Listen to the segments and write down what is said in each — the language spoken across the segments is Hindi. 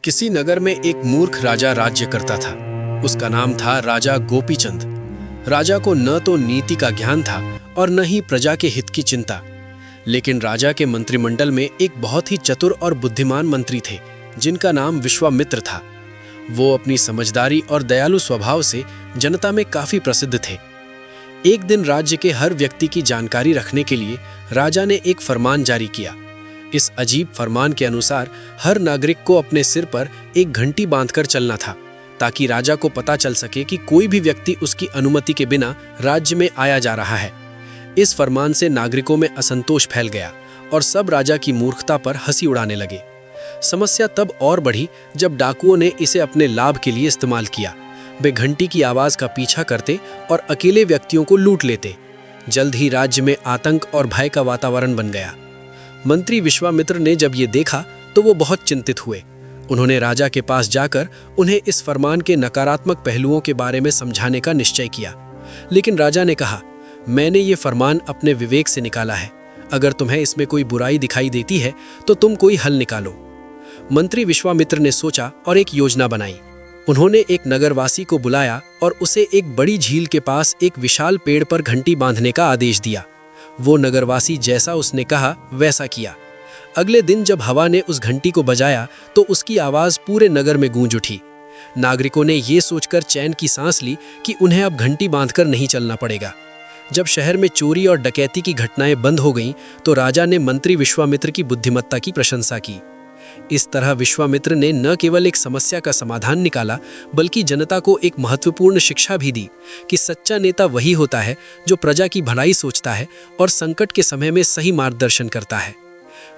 किसी नगर में एक मूर्ख राजा राज्य करता था। उसका नाम था राजा गोपीचंद। राजा को न तो नीति का ज्ञान था और न ही प्रजा के हित की चिंता। लेकिन राजा के मंत्रिमंडल में एक बहुत ही चतुर और बुद्धिमान मंत्री थे जिनका नाम विश्वामित्र था। वो अपनी समझदारी और दयालु स्वभाव से जनता में काफी प्रसिद्ध थे। एक दिन राज्य के हर व्यक्ति की जानकारी रखने के लिए राजा ने एक फरमान जारी किया। इस अजीब फरमान के अनुसार हर नागरिक को अपने सिर पर एक घंटी बांधकर चलना था, ताकि राजा को पता चल सके कि कोई भी व्यक्ति उसकी अनुमति के बिना राज्य में आया जा रहा है। इस फरमान से नागरिकों में असंतोष फैल गया और सब राजा की मूर्खता पर हंसी उड़ाने लगे। समस्या तब और बढ़ी जब डाकुओं ने इसे अपने लाभ के लिए इस्तेमाल किया। वे घंटी की आवाज का पीछा करते और अकेले व्यक्तियों को लूट लेते। जल्द ही राज्य में आतंक और भय का वातावरण बन गया। मंत्री विश्वामित्र ने जब ये देखा तो वो बहुत चिंतित हुए। उन्होंने राजा के पास जाकर उन्हें इस फरमान के नकारात्मक पहलुओं के बारे में समझाने का निश्चय किया। लेकिन राजा ने कहा, मैंने ये फरमान अपने विवेक से निकाला है। अगर तुम्हें इसमें कोई बुराई दिखाई देती है तो तुम कोई हल निकालो। मंत्री विश्वामित्र ने सोचा और एक योजना बनाई। उन्होंने एक नगरवासी को बुलाया और उसे एक बड़ी झील के पास एक विशाल पेड़ पर घंटी बांधने का आदेश दिया। वो नगरवासी जैसा उसने कहा वैसा किया। अगले दिन जब हवा ने उस घंटी को बजाया तो उसकी आवाज पूरे नगर में गूंज उठी। नागरिकों ने ये सोचकर चैन की सांस ली कि उन्हें अब घंटी बांधकर नहीं चलना पड़ेगा। जब शहर में चोरी और डकैती की घटनाएं बंद हो गईं, तो राजा ने मंत्री विश्वामित्र की बुद्धिमत्ता की प्रशंसा की। इस तरह विश्वामित्र ने न केवल एक समस्या का समाधान निकाला, बल्कि जनता को एक महत्वपूर्ण शिक्षा भी दी कि सच्चा नेता वही होता है जो प्रजा की भलाई सोचता है और संकट के समय में सही मार्गदर्शन करता है।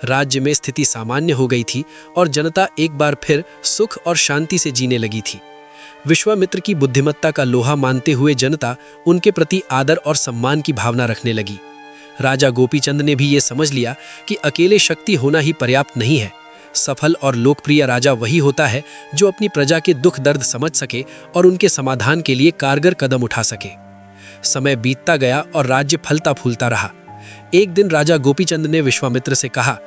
राज्य में स्थिति सामान्य हो गई थी और जनता एक बार फिर सुख और शांति से जीने लगी थी। विश्वामित्र की बुद्धिमत्ता का लोहा मानते हुए जनता उनके प्रति आदर और सम्मान की भावना रखने लगी। राजा गोपीचंद ने भी ये समझ लिया कि अकेले शक्ति होना ही पर्याप्त नहीं है। सफल और लोकप्रिय राजा वही होता है जो अपनी प्रजा के दुख दर्द समझ सके और उनके समाधान के लिए कारगर कदम उठा सके। समय बीतता गया और राज्य फलता फूलता रहा। एक दिन राजा गोपीचंद ने विश्वामित्र से कहा,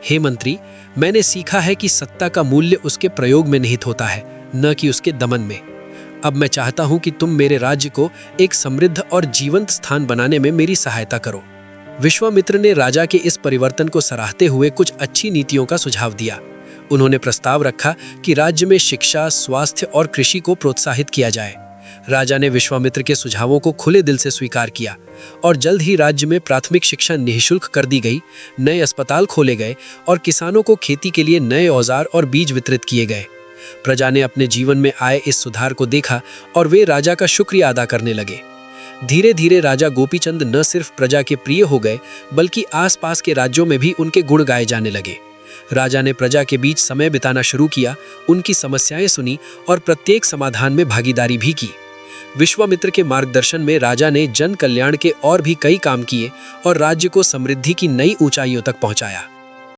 हे मंत्री, मैंने सीखा है कि सत्ता का मूल्य उसके प्रयोग में निहित होता है, न कि उसके दमन में। अब मैं चाहता हूं कि तुम मेरे राज्य को एक समृद्ध और जीवंत स्थान बनाने में मेरी सहायता करो। विश्वामित्र ने राजा के इस परिवर्तन को सराहते हुए कुछ अच्छी नीतियों का सुझाव दिया। उन्होंने प्रस्ताव रखा कि राज्य में शिक्षा, स्वास्थ्य और कृषि को प्रोत्साहित किया जाए। राजा ने विश्वामित्र के सुझावों को खुले दिल से स्वीकार किया और जल्द ही राज्य में प्राथमिक शिक्षा निःशुल्क कर दी गई, नए अस्पताल खोले गए और किसानों को खेती के लिए नए औजार और बीज वितरित किए गए। प्रजा ने अपने जीवन में आए इस सुधार को देखा और वे राजा का शुक्रिया अदा करने लगे। धीरे धीरे राजा गोपीचंद न सिर्फ प्रजा के प्रिय हो गए, बल्कि आसपास के राज्यों में भी उनके गुण गाए जाने लगे। राजा ने प्रजा के बीच समय बिताना शुरू किया, उनकी समस्याएं सुनी और प्रत्येक समाधान में भागीदारी भी की। विश्वामित्र के मार्गदर्शन में राजा ने जन कल्याण के और भी कई काम किए और राज्य को समृद्धि की नई ऊंचाइयों तक पहुंचाया।